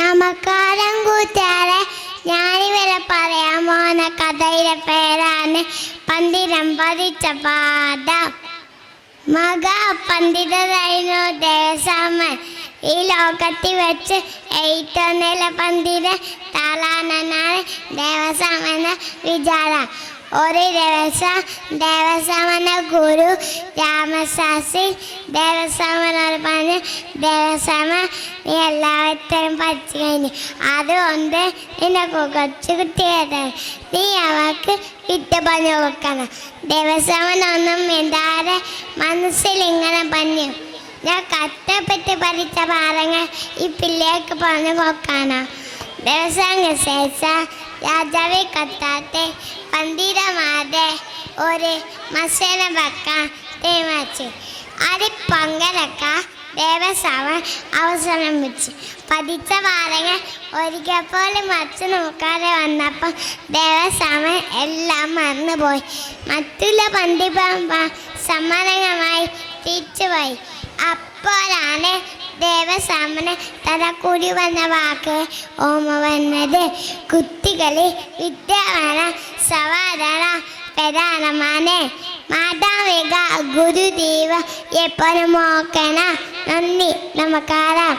നമസ്കാരം കൂട്ടുകാരെ, ഞാനിവരെ പറയാൻ പോകുന്ന കഥയുടെ പേരാണ് പന്തിരം പതിച്ച പാദം. മഹാപണ്ഡിതനായിരുന്നു ദേവസ്വാമൻ. ഈ ലോകത്തിൽ വെച്ച് ഏറ്റവും നല്ല പണ്ഡിതൻ താളാനാണ് ദേവസ്വാമെന്ന വിചാരം. ഒരു ദിവസം ദേവസ്വാമന ഗുരു രാമശാസ്ത്രി ദേവസ്വാമനോട് പറഞ്ഞു, ദേവസ്വാമ നീ എല്ലാവരും പഠിച്ചു കഴിഞ്ഞു, അതുകൊണ്ട് നിന്നെ കൊച്ചു കുട്ടിയെ നീ അവർക്ക് വിദ്യ പറഞ്ഞു കൊടുക്കണം. ദേവസ്വാമനൊന്നും മിണ്ടാതെ മനസ്സിലിങ്ങനെ പറഞ്ഞു, ഞാൻ കഷ്ടപ്പെട്ട് പഠിച്ച പാഠങ്ങൾ ഈ പിള്ളേർക്ക് പറഞ്ഞു കൊടുക്കാനോ? ദേവസ്വാമ ശേഷം രാജാവെ കത്താത്തെ പന്തിരമാതെ ഒരു മത്സരം വെക്കാൻ തീരുമാനിച്ചു. അത് പങ്കെടുക്കാൻ ദേവസ്വാമൻ അവസരം വെച്ചു. പഠിച്ച പാഠങ്ങൾ ഒരിക്കൽ പോലും വച്ച് നോക്കാതെ വന്നപ്പോൾ ദേവസ്വാമൻ എല്ലാം മറന്നുപോയി. മറ്റുള്ള പണ്ഡിതന്മാർ സമ്മതമായി തിരിച്ചുപോയി. അപ്പോഴാണ് ദേവസ്വാമന് തലക്കൂടി വന്ന വാക്ക് ഓർമ്മ വന്നത്. കുട്ടികളിൽ വിദ്യാഭ്യാസ സവാദന പ്രധാനമാണ്. മാതാവിക ഗുരുദേവ എപ്പോഴും നോക്കണം. നന്ദി, നമസ്കാരം.